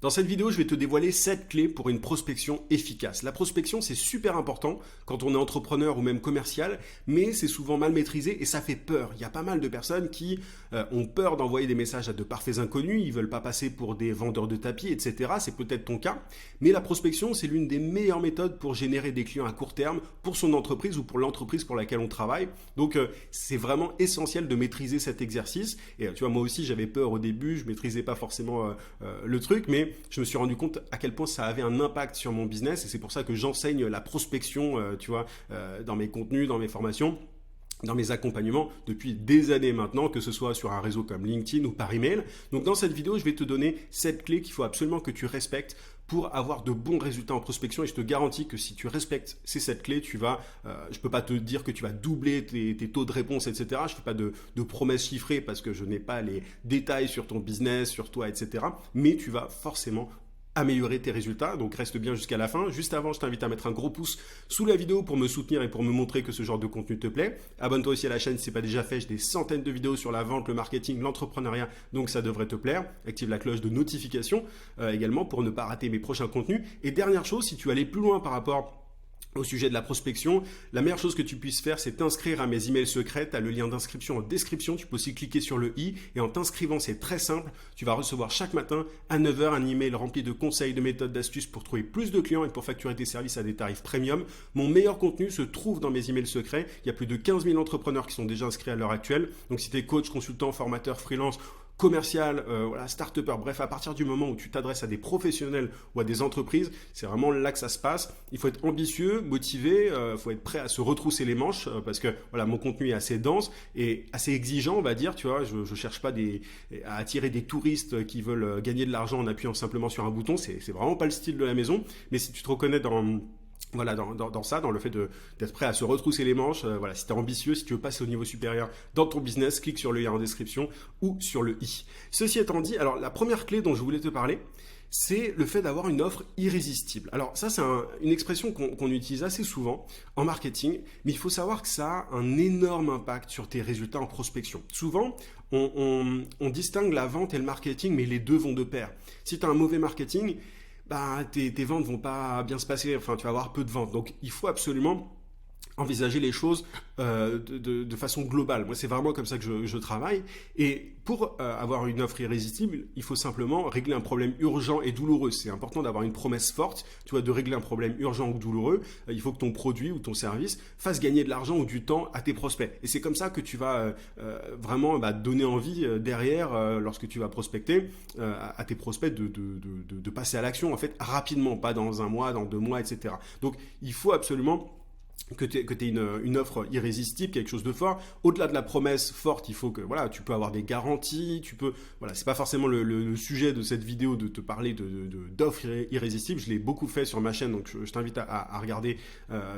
Dans cette vidéo, je vais te dévoiler 7 clés pour une prospection efficace. La prospection, c'est super important quand on est entrepreneur ou même commercial, mais c'est souvent mal maîtrisé et ça fait peur. Il y a pas mal de personnes qui ont peur d'envoyer des messages à de parfaits inconnus, ils veulent pas passer pour des vendeurs de tapis, etc. C'est peut-être ton cas, mais la prospection, c'est l'une des meilleures méthodes pour générer des clients à court terme pour son entreprise ou pour l'entreprise pour laquelle on travaille. Donc, c'est vraiment essentiel de maîtriser cet exercice. Et tu vois, moi aussi, j'avais peur au début, je maîtrisais pas forcément le truc, mais je me suis rendu compte à quel point ça avait un impact sur mon business et c'est pour ça que j'enseigne la prospection, dans mes contenus, dans mes formations, dans mes accompagnements depuis des années maintenant, que ce soit sur un réseau comme LinkedIn ou par email. Donc dans cette vidéo, je vais te donner 7 clés qu'il faut absolument que tu respectes pour avoir de bons résultats en prospection et je te garantis que si tu respectes ces 7 clés, tu vas, je peux pas te dire que tu vas doubler tes taux de réponse, etc. Je fais pas de promesses chiffrées parce que je n'ai pas les détails sur ton business, sur toi, etc. Mais tu vas forcément améliorer tes résultats, donc reste bien jusqu'à la fin. Juste avant, je t'invite à mettre un gros pouce sous la vidéo pour me soutenir et pour me montrer que ce genre de contenu te plaît. Abonne-toi aussi à la chaîne si ce n'est pas déjà fait, j'ai des centaines de vidéos sur la vente, le marketing, l'entrepreneuriat, donc ça devrait te plaire. Active la cloche de notification également pour ne pas rater mes prochains contenus. Et dernière chose, si tu veux aller plus loin par rapport au sujet de la prospection, la meilleure chose que tu puisses faire, c'est t'inscrire à mes emails secrets. Tu as le lien d'inscription en description. Tu peux aussi cliquer sur le i et en t'inscrivant, c'est très simple. Tu vas recevoir chaque matin à 9 h un email rempli de conseils, de méthodes, d'astuces pour trouver plus de clients et pour facturer tes services à des tarifs premium. Mon meilleur contenu se trouve dans mes emails secrets. Il y a plus de 15 000 entrepreneurs qui sont déjà inscrits à l'heure actuelle. Donc si tu es coach, consultant, formateur, freelance, commercial, start-upper, bref, à partir du moment où tu t'adresses à des professionnels ou à des entreprises, c'est vraiment là que ça se passe. Il faut être ambitieux, motivé, il faut être prêt à se retrousser les manches parce que voilà, mon contenu est assez dense et assez exigeant, on va dire, tu vois, je cherche pas à attirer des touristes qui veulent gagner de l'argent en appuyant simplement sur un bouton, c'est vraiment pas le style de la maison, mais si tu te reconnais dans ça, dans le fait d'être prêt à se retrousser les manches, si tu es ambitieux, si tu veux passer au niveau supérieur dans ton business, clique sur le lien en description ou sur le i. Ceci étant dit, alors la première clé dont je voulais te parler, c'est le fait d'avoir une offre irrésistible. Alors ça, c'est une expression qu'on utilise assez souvent en marketing, mais il faut savoir que ça a un énorme impact sur tes résultats en prospection. Souvent, on distingue la vente et le marketing, mais les deux vont de pair. Si tu as un mauvais marketing, tes ventes vont pas bien se passer, enfin tu vas avoir peu de ventes. Donc il faut absolument envisager les choses de façon globale. Moi, c'est vraiment comme ça que je travaille. Et pour avoir une offre irrésistible, il faut simplement régler un problème urgent et douloureux. C'est important d'avoir une promesse forte, tu vois, de régler un problème urgent ou douloureux. Il faut que ton produit ou ton service fasse gagner de l'argent ou du temps à tes prospects. Et c'est comme ça que tu vas vraiment donner envie derrière, lorsque tu vas prospecter, à tes prospects de passer à l'action, en fait, rapidement, pas dans un mois, dans 2 mois, etc. Donc, il faut absolument que tu aies une offre irrésistible, quelque chose de fort. Au-delà de la promesse forte, il faut que tu peux avoir des garanties, c'est pas forcément le sujet de cette vidéo de te parler d'offres irrésistibles. Je l'ai beaucoup fait sur ma chaîne, donc je t'invite à regarder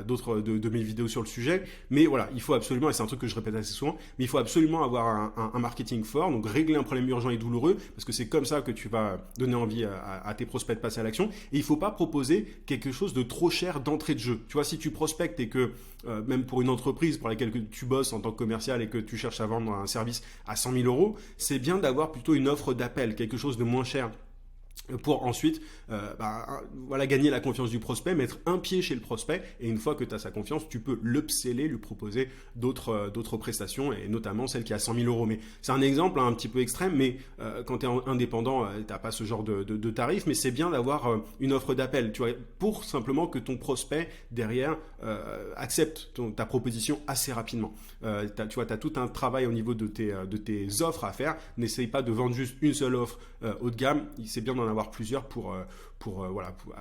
d'autres de mes vidéos sur le sujet. Mais voilà, il faut absolument, et c'est un truc que je répète assez souvent, mais il faut absolument avoir un marketing fort, donc régler un problème urgent et douloureux, parce que c'est comme ça que tu vas donner envie à tes prospects de passer à l'action. Et il faut pas proposer quelque chose de trop cher d'entrée de jeu. Tu vois, si tu prospectes et que même pour une entreprise pour laquelle tu bosses en tant que commercial et que tu cherches à vendre un service à 100 000 euros, c'est bien d'avoir plutôt une offre d'appel, quelque chose de moins cher, pour ensuite gagner la confiance du prospect, mettre un pied chez le prospect, et une fois que tu as sa confiance, tu peux l'upseller, lui proposer d'autres prestations, et notamment celle qui a 100 000 euros. Mais c'est un exemple un petit peu extrême, mais quand tu es indépendant, tu n'as pas ce genre de tarif, mais c'est bien d'avoir une offre d'appel, tu vois, pour simplement que ton prospect derrière accepte ta proposition assez rapidement. Tu as tout un travail au niveau de tes offres à faire. N'essaye pas de vendre juste une seule offre haut de gamme, c'est bien d'en avoir plusieurs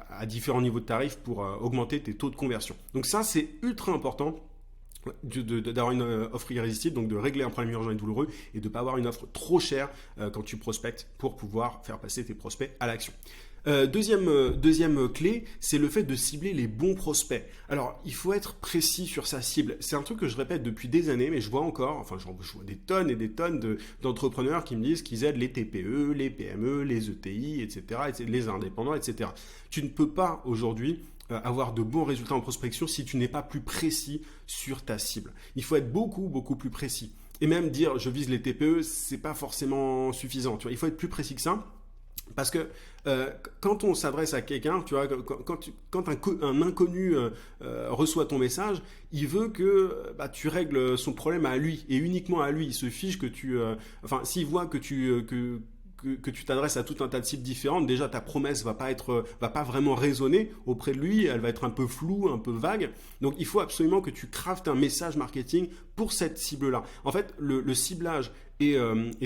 à différents niveaux de tarifs pour augmenter tes taux de conversion. Donc ça, c'est ultra important d'avoir une offre irrésistible, donc de régler un problème urgent et douloureux et de ne pas avoir une offre trop chère quand tu prospectes pour pouvoir faire passer tes prospects à l'action. Deuxième clé, c'est le fait de cibler les bons prospects. Alors, il faut être précis sur sa cible. C'est un truc que je répète depuis des années, mais je vois des tonnes et des tonnes d'entrepreneurs qui me disent qu'ils aident les TPE, les PME, les ETI, etc., les indépendants, etc. Tu ne peux pas aujourd'hui avoir de bons résultats en prospection si tu n'es pas plus précis sur ta cible. Il faut être beaucoup, beaucoup plus précis. Et même dire je vise les TPE, c'est pas forcément suffisant. Tu vois, il faut être plus précis que ça. Parce que quand on s'adresse à quelqu'un, tu vois, quand un inconnu reçoit ton message, il veut que tu règles son problème à lui et uniquement à lui. Il se fiche que enfin, s'il voit que tu t'adresses à tout un tas de cibles différentes, déjà ta promesse va pas vraiment résonner auprès de lui, elle va être un peu floue, un peu vague. Donc il faut absolument que tu craftes un message marketing pour cette cible-là. En fait, le ciblage et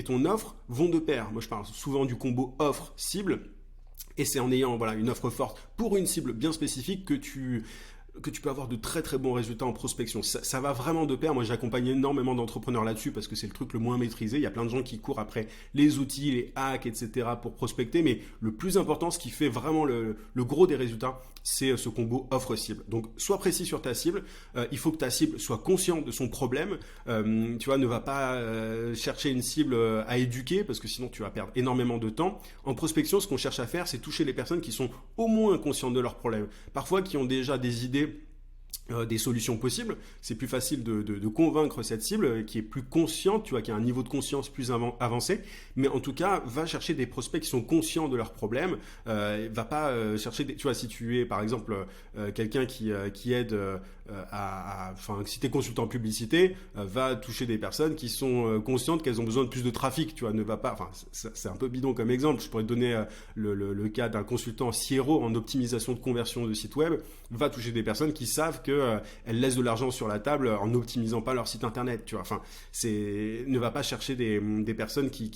ton offre vont de pair. Moi, je parle souvent du combo offre-cible. Et c'est en ayant une offre forte pour une cible bien spécifique que tu peux avoir de très très bons résultats en prospection. Ça va vraiment de pair. Moi, j'accompagne énormément d'entrepreneurs là-dessus parce que c'est le truc le moins maîtrisé. Il y a plein de gens qui courent après les outils, les hacks, etc. pour prospecter. Mais le plus important, ce qui fait vraiment le gros des résultats, c'est ce combo offre-cible. Donc, sois précis sur ta cible. Il faut que ta cible soit consciente de son problème. Tu vois, ne va pas chercher une cible à éduquer parce que sinon, tu vas perdre énormément de temps. En prospection, ce qu'on cherche à faire, c'est toucher les personnes qui sont au moins conscientes de leurs problèmes. Parfois, qui ont déjà des idées, des solutions possibles. C'est plus facile de convaincre cette cible qui est plus consciente, tu vois, qui a un niveau de conscience plus avancé. Mais en tout cas, va chercher des prospects qui sont conscients de leurs problèmes. Va pas chercher, tu vois, si tu es par exemple quelqu'un qui aide enfin, si tu es consultant en publicité, va toucher des personnes qui sont conscientes qu'elles ont besoin de plus de trafic. Tu vois, ne va pas. Enfin, c'est un peu bidon comme exemple. Je pourrais te donner le cas d'un consultant SEO en optimisation de conversion de site web. Va toucher des personnes qui savent que elles laissent de l'argent sur la table en n'optimisant pas leur site internet, tu vois. Enfin, ne va pas chercher des personnes qui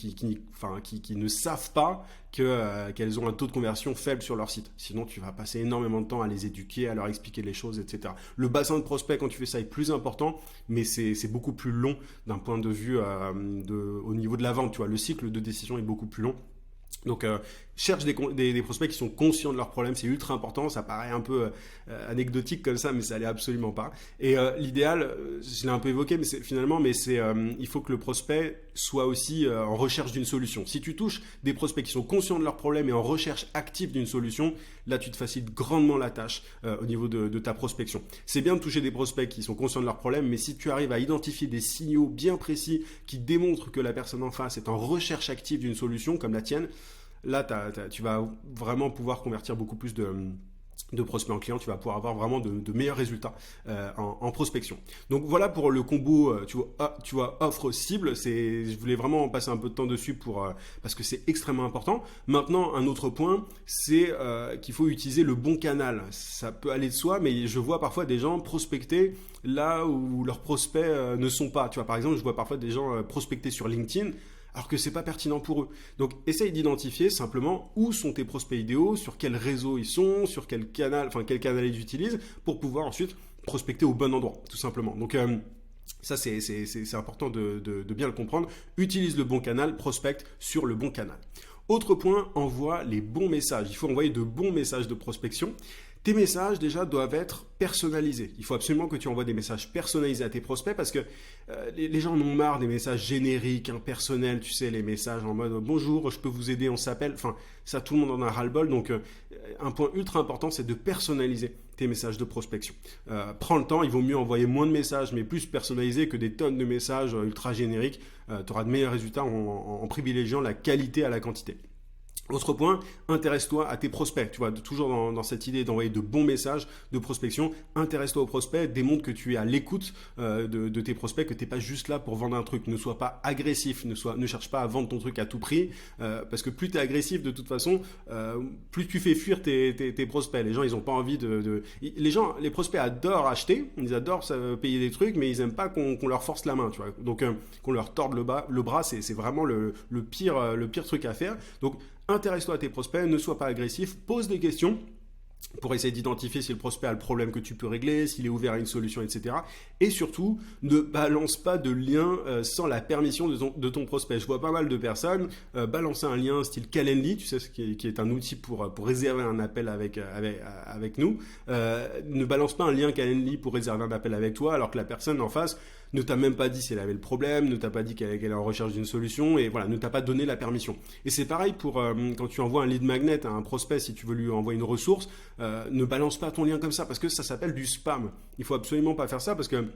ne savent pas qu'elles ont un taux de conversion faible sur leur site. Sinon, tu vas passer énormément de temps à les éduquer, à leur expliquer les choses, etc. Le bassin de prospects, quand tu fais ça, est plus important, mais c'est beaucoup plus long d'un point de vue au niveau de la vente, tu vois. Le cycle de décision est beaucoup plus long. Donc, cherche des prospects qui sont conscients de leurs problèmes, c'est ultra important. Ça paraît un peu anecdotique comme ça, mais ça l'est absolument pas. Et l'idéal, je l'ai un peu évoqué, mais il faut que le prospect soit aussi en recherche d'une solution. Si tu touches des prospects qui sont conscients de leurs problèmes et en recherche active d'une solution, là, tu te facilites grandement la tâche au niveau de ta prospection. C'est bien de toucher des prospects qui sont conscients de leurs problèmes, mais si tu arrives à identifier des signaux bien précis qui démontrent que la personne en face est en recherche active d'une solution, comme la tienne, là, tu vas vraiment pouvoir convertir beaucoup plus de prospects en clients, tu vas pouvoir avoir vraiment de meilleurs résultats en prospection. Donc voilà pour le combo, tu vois, offre cible. Je voulais vraiment passer un peu de temps dessus parce que c'est extrêmement important. Maintenant, un autre point, c'est qu'il faut utiliser le bon canal. Ça peut aller de soi, mais je vois parfois des gens prospecter là où leurs prospects ne sont pas. Tu vois, par exemple, je vois parfois des gens prospecter sur LinkedIn, alors que c'est pas pertinent pour eux. Donc, essaye d'identifier simplement où sont tes prospects idéaux, sur quel réseau ils sont, sur quel canal ils utilisent, pour pouvoir ensuite prospecter au bon endroit, tout simplement. Donc, ça, c'est important de bien le comprendre. Utilise le bon canal, prospecte sur le bon canal. Autre point, envoie les bons messages. Il faut envoyer de bons messages de prospection. Tes messages, déjà, doivent être personnalisés. Il faut absolument que tu envoies des messages personnalisés à tes prospects parce que les gens en ont marre des messages génériques, impersonnels, tu sais, les messages en mode « Bonjour, je peux vous aider, on s'appelle ». Enfin, ça, tout le monde en a ras-le-bol. Donc, un point ultra important, c'est de personnaliser tes messages de prospection. Prends le temps, il vaut mieux envoyer moins de messages, mais plus personnalisés que des tonnes de messages ultra génériques. Tu auras de meilleurs résultats en privilégiant la qualité à la quantité. Autre point, intéresse-toi à tes prospects. Tu vois, toujours dans cette idée d'envoyer de bons messages de prospection, intéresse-toi aux prospects, démontre que tu es à l'écoute de tes prospects, que tu n'es pas juste là pour vendre un truc. Ne sois pas agressif, ne cherche pas à vendre ton truc à tout prix, parce que plus tu es agressif de toute façon, plus tu fais fuir tes prospects. Les gens, ils n'ont pas envie les prospects adorent acheter, ils adorent payer des trucs, mais ils n'aiment pas qu'on leur force la main. Tu vois. Donc, qu'on leur torde le bras, c'est vraiment le pire truc à faire. Donc, intéresse-toi à tes prospects, ne sois pas agressif, pose des questions pour essayer d'identifier si le prospect a le problème que tu peux régler, s'il est ouvert à une solution, etc. Et surtout, ne balance pas de lien sans la permission de ton prospect. Je vois pas mal de personnes balancer un lien style Calendly, tu sais, qui est un outil pour réserver un appel avec nous. Ne balance pas un lien Calendly pour réserver un appel avec toi, alors que la personne en face ne t'a même pas dit si elle avait le problème, ne t'a pas dit qu'elle est en recherche d'une solution, et voilà, ne t'a pas donné la permission. Et c'est pareil pour quand tu envoies un lead magnet à un prospect, si tu veux lui envoyer une ressource, ne balance pas ton lien comme ça, parce que ça s'appelle du spam. Il faut absolument pas faire ça, parce que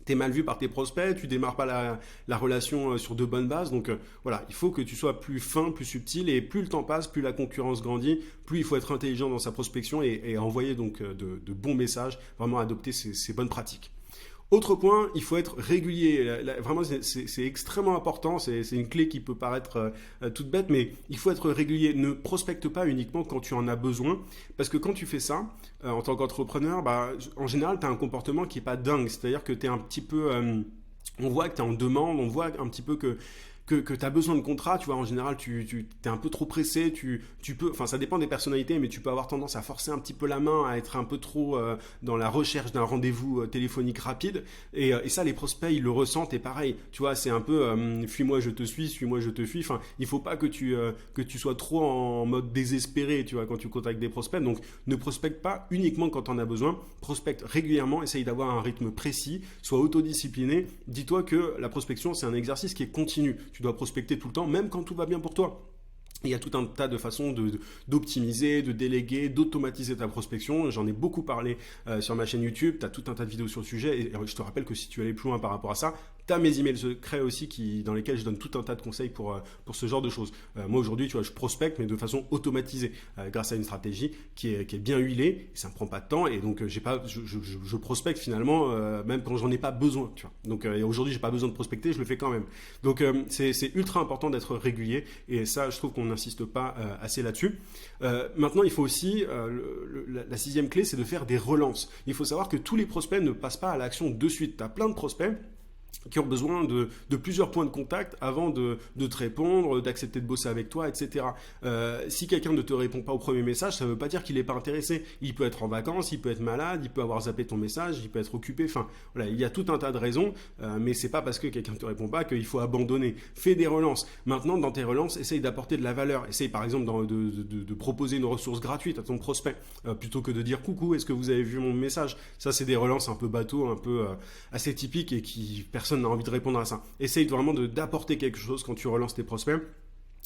t'es mal vu par tes prospects, tu démarres pas la relation sur de bonnes bases. Donc voilà, il faut que tu sois plus fin, plus subtil, et plus le temps passe, plus la concurrence grandit, plus il faut être intelligent dans sa prospection et envoyer donc de bons messages, vraiment adopter ces bonnes pratiques. Autre point, il faut être régulier. Vraiment, c'est extrêmement important. C'est une clé qui peut paraître toute bête, mais il faut être régulier. Ne prospecte pas uniquement quand tu en as besoin, parce que quand tu fais ça, en tant qu'entrepreneur, en général, tu as un comportement qui n'est pas dingue. C'est-à-dire que tu es un petit peu... on voit que tu es en demande, on voit un petit peu que tu as besoin de contrat, tu vois, en général, tu es un peu trop pressé, tu peux, enfin, ça dépend des personnalités, mais tu peux avoir tendance à forcer un petit peu la main, à être un peu trop dans la recherche d'un rendez-vous téléphonique rapide, et ça, les prospects, ils le ressentent, et pareil, tu vois, c'est un peu, fuis-moi, je te suis-moi, je te fuis, enfin, il faut pas que tu sois trop en mode désespéré, tu vois, quand tu contactes des prospects, donc ne prospecte pas uniquement quand tu en as besoin, prospecte régulièrement, essaye d'avoir un rythme précis, sois autodiscipliné, dis-toi que la prospection, c'est un exercice qui est continu. Tu dois prospecter tout le temps, même quand tout va bien pour toi. Il y a tout un tas de façons d'optimiser, de déléguer, d'automatiser ta prospection. J'en ai beaucoup parlé sur ma chaîne YouTube. Tu as tout un tas de vidéos sur le sujet. Et je te rappelle que si tu veux aller plus loin par rapport à ça, tu as mes emails secrets aussi dans lesquels je donne tout un tas de conseils pour ce genre de choses. Moi aujourd'hui, tu vois, je prospecte, mais de façon automatisée, grâce à une stratégie qui est bien huilée. Et ça ne me prend pas de temps. Et donc, je prospecte finalement, même quand j'en ai pas besoin. Tu vois. Donc aujourd'hui, j'ai pas besoin de prospecter, je le fais quand même. Donc c'est ultra important d'être régulier. Et ça, je trouve qu'on n'insiste pas assez là-dessus. Maintenant, il faut aussi, la sixième clé, c'est de faire des relances. Il faut savoir que tous les prospects ne passent pas à l'action de suite. Tu as plein de prospects qui ont besoin de plusieurs points de contact avant de te répondre, d'accepter de bosser avec toi, etc. Si quelqu'un ne te répond pas au premier message, ça ne veut pas dire qu'il n'est pas intéressé. Il peut être en vacances, il peut être malade, il peut avoir zappé ton message, il peut être occupé. Enfin, voilà, il y a tout un tas de raisons, mais c'est pas parce que quelqu'un ne te répond pas qu'il faut abandonner. Fais des relances. Maintenant, dans tes relances, essaye d'apporter de la valeur. Essaye par exemple de proposer une ressource gratuite à ton prospect, plutôt que de dire coucou, est-ce que vous avez vu mon message? Ça, c'est des relances un peu bateau, un peu assez typiques et qui personne n'a envie de répondre à ça. Essaye vraiment d'apporter quelque chose quand tu relances tes prospects.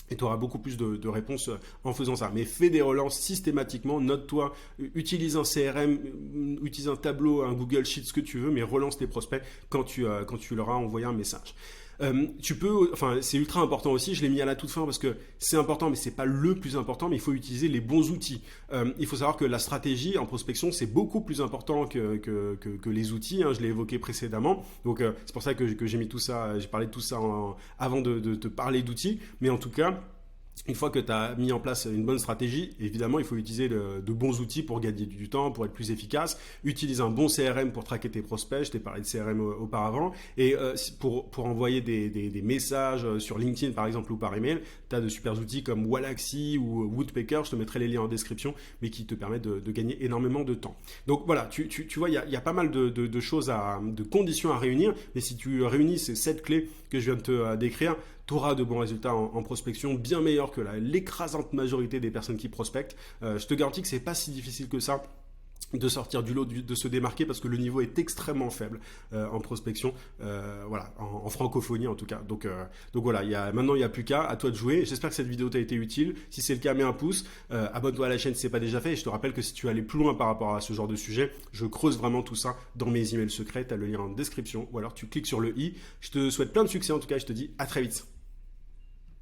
Et tu auras beaucoup plus de réponses en faisant ça. Mais fais des relances systématiquement, note-toi, utilise un CRM, utilise un tableau, un Google Sheet, ce que tu veux, mais relance tes prospects quand tu leur as envoyé un message. C'est ultra important aussi, je l'ai mis à la toute fin parce que c'est important, mais c'est pas le plus important, mais il faut utiliser les bons outils. Il faut savoir que la stratégie en prospection, c'est beaucoup plus important que les outils, hein, je l'ai évoqué précédemment, donc c'est pour ça que j'ai mis tout ça, j'ai parlé de tout ça avant de te parler d'outils, mais en tout cas, une fois que tu as mis en place une bonne stratégie, évidemment, il faut utiliser de bons outils pour gagner du temps, pour être plus efficace. Utilise un bon CRM pour traquer tes prospects. Je t'ai parlé de CRM auparavant. Et pour envoyer des messages sur LinkedIn, par exemple, ou par email, tu as de super outils comme Wallaxy ou Woodpecker. Je te mettrai les liens en description, mais qui te permettent de gagner énormément de temps. Donc voilà, tu vois, il y a pas mal de choses, de conditions à réunir. Mais si tu réunis ces 7 clés que je viens de te décrire, tu auras de bons résultats en prospection, bien meilleurs que l'écrasante majorité des personnes qui prospectent. Je te garantis que c'est pas si difficile que ça de sortir du lot, de se démarquer, parce que le niveau est extrêmement faible en prospection, voilà, en francophonie en tout cas. Donc voilà, maintenant il n'y a plus qu'à, à toi de jouer. J'espère que cette vidéo t'a été utile. Si c'est le cas, mets un pouce, abonne-toi à la chaîne si ce n'est pas déjà fait. Et je te rappelle que si tu veux aller plus loin par rapport à ce genre de sujet, je creuse vraiment tout ça dans mes emails secrets. Tu as le lien en description, ou alors tu cliques sur le i. Je te souhaite plein de succès en tout cas, je te dis à très vite.